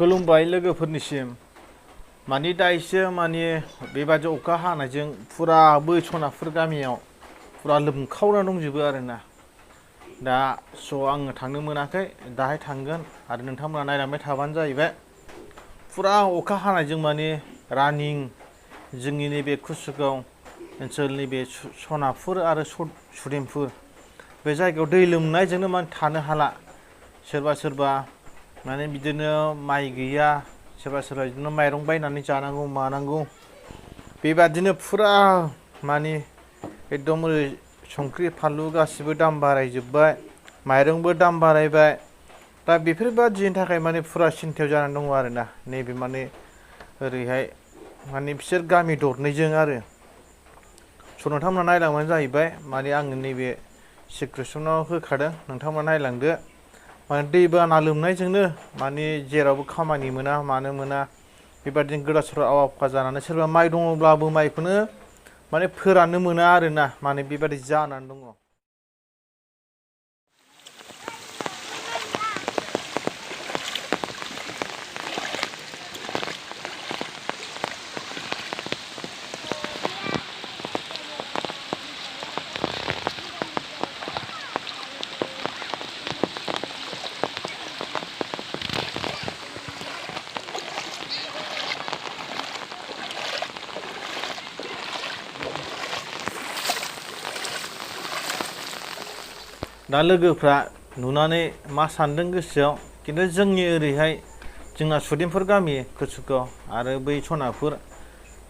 खुलुमबाय लोगोफोरनिसिम मानि दाइसो मानि बेबादि अखा हानायजों फुरा बै सनाफुर गामियाव फुरा लोमखावना दंजोबो आरोना दा आङो थांनो मोनाखै दाहाय थांगोन आरो नोंथांमोना नायलांबाय थाबानो जाहैबाय फुरा अखा हानायजों मानि रानिं जोंनि नैबे कुसुगाव ओनसोलनि बे सनाफुर आरो सुदेमफुर बे जायगायाव दै लोमनायजोंनो माने थानो हाला सोरबा सोरबा माने बिदिनो माइ गैया सोरबा सोरबा बिदिनो माइरं बायनानै जानांगौ मानांगौ बेबादिनो फुरा माने एकदम संख्रि फानलु गासिबो दाम बारायजोब्बाय माइरंबो दाम बारायबाय दा बेफोरबादिनि थाखाय माने फुरा सिन्थायाव जानानै दङ आरोना नैबे माने ओरैहाय माने बिसोर गामि दरनैजों आरो नोंथांमोना नायलांबानो जाहैबाय माने आङो नैबे सिक्रेसनाव होखादों नोंथांमोना नायलांदो माने दैबाना लोमनायजोंनो माने जेरावबो खामानि मोना मानो मोना बेबादिनो गोदाव सोराव आवा फावा जानानै सोरबा माइ दङब्लाबो माइखौनो माने फोराननो मोना आरोना माने बेबादि जानानै दङ। दा लोगोफ्रा नुनानै मा सानदों गोसोआव खिन्थु जोंनि ओरैहाय जोंना सुदेमफुर गामि कुसुगाव आरो बै सनाफुर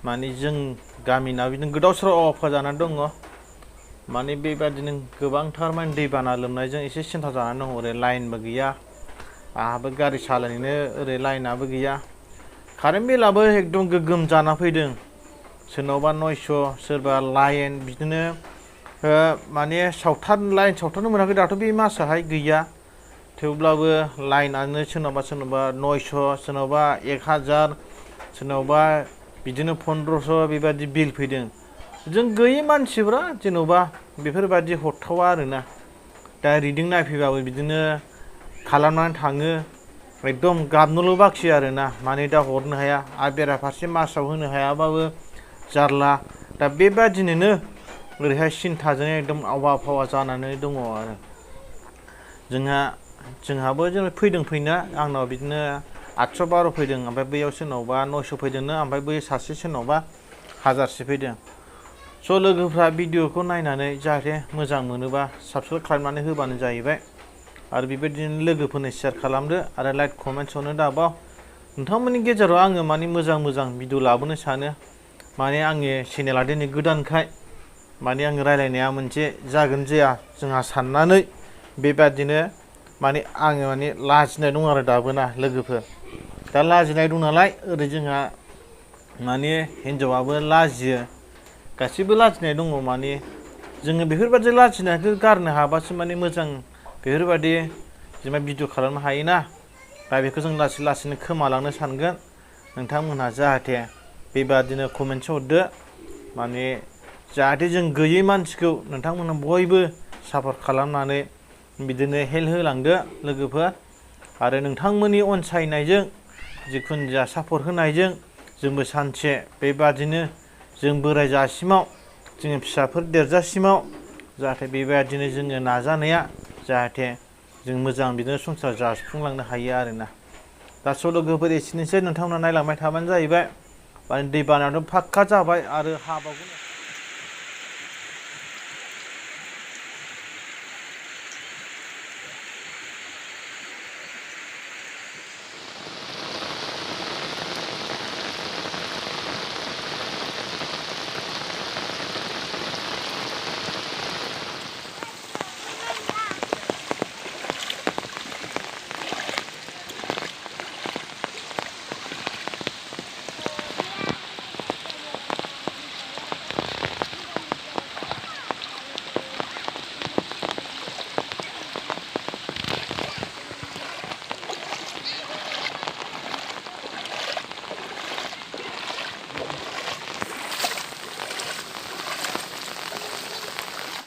माने जों गामिना बिदिनो गोदाव सोराव आवा जानानै दङ माने बेबादिनो गोबांथार माने दैबाना लोमनायजों एसे सिन्था जानानै दङ ओरै लाइनबो गैया आंहाबो गारि सालायनो ओरै लाइनाबो गैया कारेन्ट बिलाबो एकदम गोगोम जाना फैदों सोरनावबा 900 सोरबा लाइन बिदिनो माने लाइन सावथारनो मोनाखै दाथ' बे मासाहाय गैया थेवब्लाबो लाइनानो सोरनावबा 900 सोरनावबा 1000 सोरनावबा बिदिनो 1500 बेबादि बिल फैदों जों गैयै मानसिफ्रा जेन'बा बेफोरबादि हरथावा आरोना दा रिदिं नायफैबाबो बिदिनो खालामनानै थाङो एकदम गाबनोल' बाखि आरोना माने दा हरनो हाया आरो बेराफारसे मासाव होनो हायाबाबो जारला दा बेबादिनोनो ओरैहाय सिन्थाजों एकदम आवा फावा जानानै दङ आरो जोंहाबो फैदों फैना आंनाव बिदिनो 812 फैदों ओमफ्राय बैयाव सोरनावबा 900 फैदोंनो ओमफ्राय बै सासे सोरनावबा 1000सो फैदों लोगोफ्रा भिडिअखौ नायनानै जाहाथे मोजां मोनोबा साबस्क्राइब खालामनानै होबानो जाहैबाय आरो बेबायदिनो लोगोफोरनो शेयार खालामदो आरो लाइक कमेन्ट हरनो दाबाव नोंथांमोननि गेजेराव आङो माने मोजां भिडिअ लाबोनो सानो माने आंनि चेनेला दिनै गोदानखाय माने आं रायलायनाया मोनसे जागोन जाया जोंहा साननानै बेबादिनो माने आङो माने लाजिनाय दं आरो दाबोना लोगोफोर दा लाजिनाय दं नालाय ओरै जोंहा माने हिन्जावाबो लाजियो गासिबो लाजिनाय दङ माने जोङो बेफोरबादि लाजिनायखौ गारनो हाबासो माने मोजां बेफोरबादि जेनेबा भिडिअ खालामनो हायोना दा बेखौ जों लासै लासैनो खोमालांनो सानगोन नोंथांमोनहा जाहाथे बेबादिनो कमेन्ट हरदो माने जाहाथे जों गैयै मानसिखौ नोंथांमोना बयबो सापर्ट खालामनानै बिदिनो हेल्प होलांदो लोगोफोर आरो नोंथांमोननि अनसायनायजों जिखुनु जाया सापर्ट होनायजों जोंबो सानसे बेबादिनो जों बोराय जासिमाव जोङो फिसाफोर देरजासिमाव जाहाथे बेबादिनो जोङो नाजानाया जाहाथे जों मोजां बिदिनो संसार जाफुंलांनो हायो आरोना दा लोगोफोर एसेनोसै नोंथांमोना नायलांबाय थाबानो जाहैबाय माने दैबानायाथ' फाक्का जाबाय आरो हाबावगोन